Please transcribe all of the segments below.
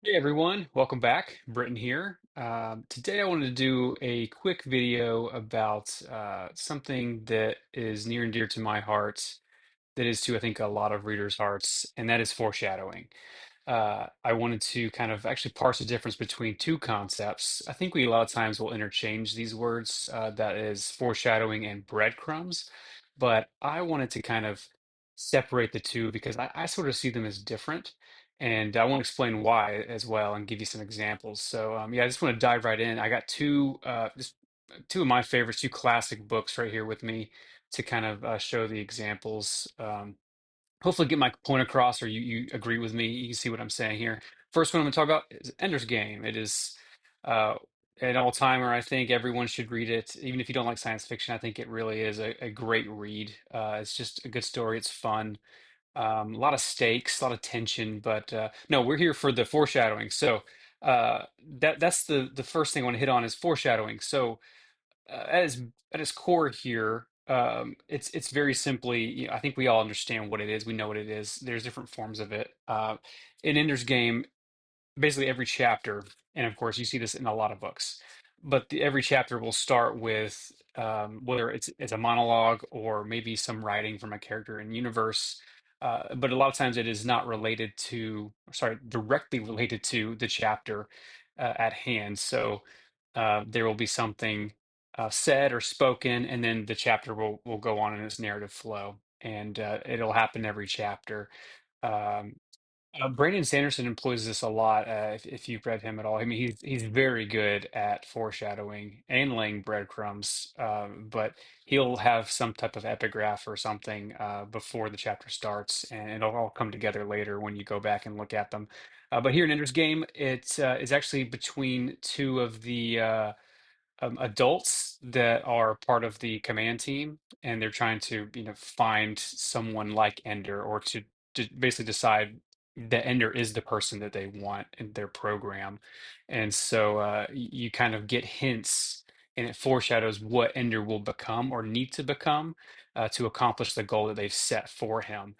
Hey everyone, welcome back. Britton here. Today I wanted to do a quick video about something that is near and dear to my heart, that is to, I think, a lot of readers' hearts, and that is foreshadowing. I wanted to kind of actually parse the difference between two concepts. I think we a lot of times will interchange these words, that is foreshadowing and breadcrumbs, but I wanted to kind of separate the two because I sort of see them as different. And I want to explain why as well and give you some examples. So, yeah, I just want to dive right in. I got just two of my favorites, two classic books right here with me to kind of show the examples. Hopefully get my point across or you agree with me. You can see what I'm saying here. First one I'm going to talk about is Ender's Game. It is uh, an all-timer. I think everyone should read it. Even if you don't like science fiction, I think it really is a great read. It's just a good story. It's fun. A lot of stakes, a lot of tension, but no, we're here for the foreshadowing. So that's the first thing I want to hit on is foreshadowing. So at its core here, it's very simply, I think we all understand what it is. We know what it is. There's different forms of it. In Ender's Game, basically every chapter, and of course you see this in a lot of books, but every chapter will start with whether it's a monologue or maybe some writing from a character in universe. But a lot of times it is not related to, sorry, directly related to the chapter at hand. So there will be something said or spoken, and then the chapter will go on in its narrative flow, and it'll happen every chapter. Um, Brandon Sanderson employs this a lot. If you've read him at all, I mean, he's very good at foreshadowing and laying breadcrumbs. But he'll have some type of epigraph or something before the chapter starts, and it'll all come together later when you go back and look at them. But here in Ender's Game, it is actually between two of the adults that are part of the command team, and they're trying to, find someone like Ender, or to basically decide that Ender is the person that they want in their program. And so you kind of get hints, and it foreshadows what Ender will become or need to become to accomplish the goal that they've set for him.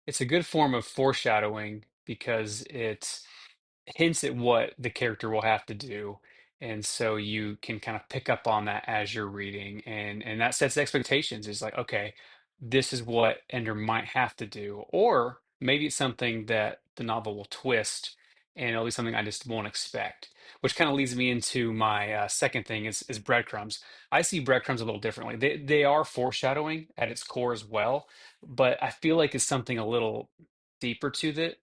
It's a good form of foreshadowing because it hints at what the character will have to do, and so you can kind of pick up on that as you're reading, and that sets expectations. It's like, okay, this is what Ender might have to do, or maybe it's something that the novel will twist, and it'll be something I just won't expect. Which kind of leads me into my second thing is breadcrumbs. I see breadcrumbs a little differently. They are foreshadowing at its core as well, but I feel like it's something a little deeper to that,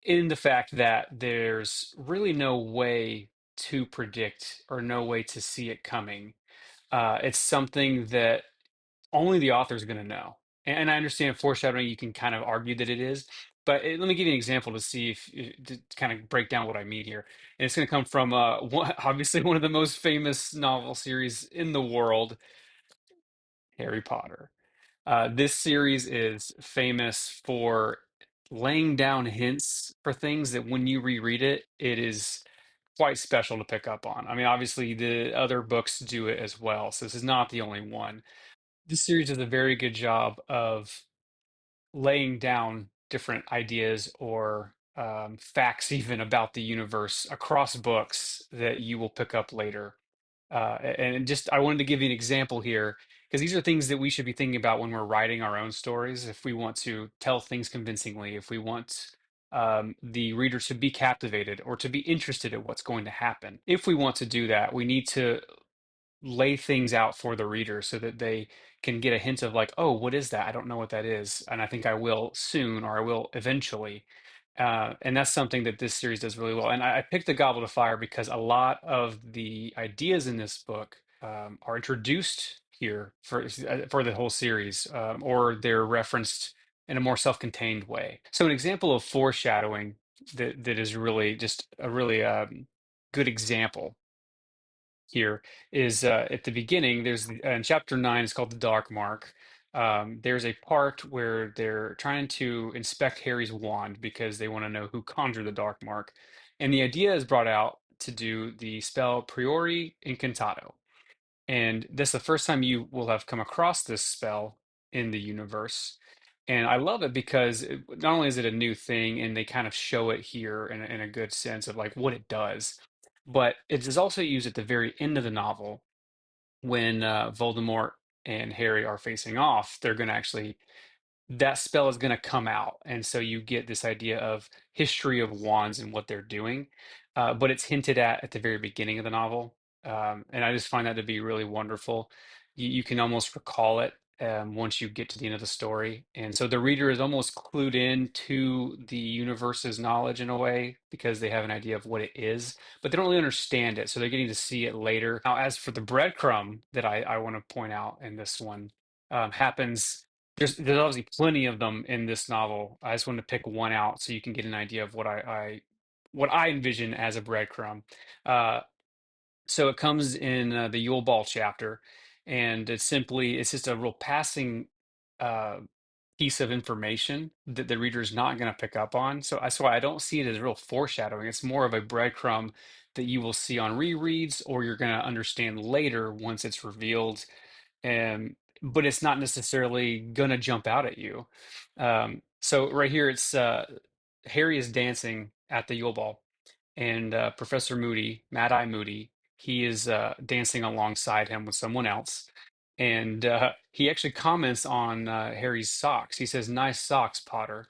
in the fact that there's really no way to predict or no way to see it coming. It's something that only the author is going to know. And I understand foreshadowing, you can kind of argue that it is, but let me give you an example to see if to kind of break down what I mean here. And it's going to come from obviously one of the most famous novel series in the world, Harry Potter. This series is famous for laying down hints for things that when you reread it, it is quite special to pick up on. I mean, obviously, the other books do it as well, so this is not the only one. This series does a very good job of laying down different ideas or facts, even about the universe across books that you will pick up later. And just, I wanted to give you an example here because these are things that we should be thinking about when we're writing our own stories. If we want to tell things convincingly, if we want the reader to be captivated or to be interested in what's going to happen, if we want to do that, we need to lay things out for the reader so that they can get a hint of like, oh, what is that? I don't know what that is, and I think I will soon, or I will eventually. And that's something that this series does really well. And I picked the Goblet of Fire because a lot of the ideas in this book are introduced here for the whole series, or they're referenced in a more self-contained way. So an example of foreshadowing that is really just a really good example here is at the beginning. There's in chapter 9, it's called the Dark Mark. There's a part where they're trying to inspect Harry's wand because they want to know who conjured the Dark Mark, and the idea is brought out to do the spell Priori Incantato, and this is the first time you will have come across this spell in the universe. And I love it because not only is it a new thing and they kind of show it here in a good sense of like what it does, but it is also used at the very end of the novel when Voldemort and Harry are facing off. They're going to actually that spell is going to come out. And so you get this idea of history of wands and what they're doing. But it's hinted at the very beginning of the novel. And I just find that to be really wonderful. You can almost recall it once you get to the end of the story. And so the reader is almost clued in to the universe's knowledge in a way because they have an idea of what it is, but they don't really understand it. So they're getting to see it later. Now, as for the breadcrumb that I want to point out in this one, happens there's obviously plenty of them in this novel. I just wanted to pick one out so you can get an idea of what I envision as a breadcrumb. Uh, so it comes in the Yule Ball chapter, and it's just a real passing uh, piece of information that the reader is not going to pick up on. So that's why I don't see it as real foreshadowing. It's more of a breadcrumb that you will see on rereads, or you're going to understand later once it's revealed, and but it's not necessarily gonna jump out at you. So right here, it's Harry is dancing at the Yule Ball, and Professor Moody, Mad Eye Moody, he is dancing alongside him with someone else, and he actually comments on Harry's socks. He says, "Nice socks, Potter,"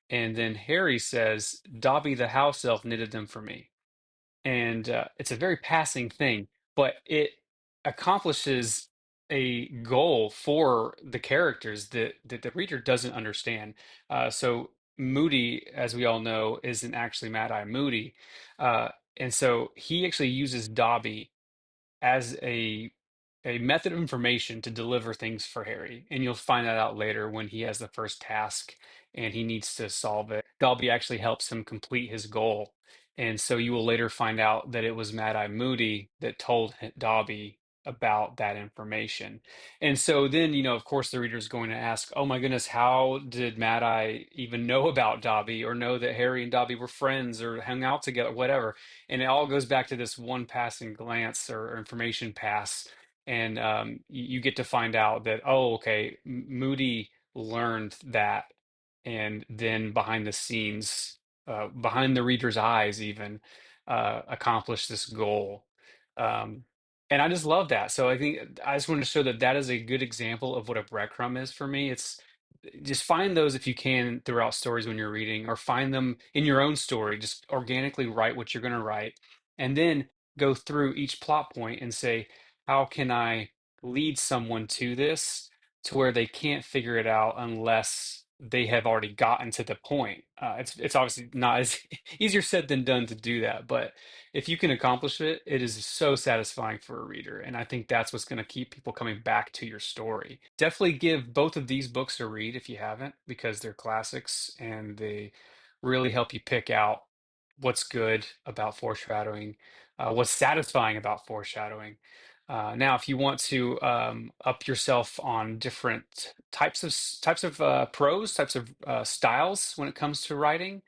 and then Harry says, "Dobby the house elf knitted them for me." And it's a very passing thing, but it accomplishes a goal for the characters that the reader doesn't understand. So Moody, as we all know, isn't actually Mad Eye Moody, uh, and so he actually uses Dobby as a method of information to deliver things for Harry. And you'll find that out later when he has the first task and he needs to solve it. Dobby actually helps him complete his goal. And so you will later find out that it was Mad Eye Moody that told Dobby about that information. And so then, of course, the reader is going to ask, oh my goodness, how did Mad Eye even know about Dobby or know that Harry and Dobby were friends or hung out together, whatever? And it all goes back to this one passing glance or information pass, and you get to find out that, oh, okay, Moody learned that, and then behind the scenes, behind the reader's eyes, even accomplished this goal. um, and I just love that. So I think I just wanted to show that that is a good example of what a breadcrumb is for me. It's just find those if you can throughout stories when you're reading, or find them in your own story. Just organically write what you're going to write, and then go through each plot point and say, how can I lead someone to this to where they can't figure it out unless they have already gotten to the point. It's obviously not as easier said than done to do that, but if you can accomplish it, it is so satisfying for a reader. And I think that's what's going to keep people coming back to your story. Definitely give both of these books a read if you haven't, because they're classics and they really help you pick out what's good about foreshadowing, what's satisfying about foreshadowing. Now, if you want to up yourself on different types of prose, types of styles when it comes to writing,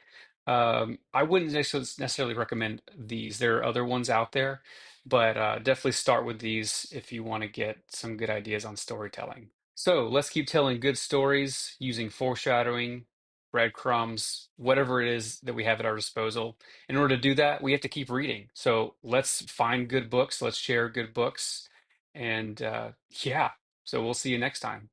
I wouldn't necessarily recommend these. There are other ones out there, but definitely start with these if you want to get some good ideas on storytelling. So let's keep telling good stories using foreshadowing, breadcrumbs, whatever it is that we have at our disposal. In order to do that, we have to keep reading. So let's find good books, let's share good books, and yeah, so we'll see you next time.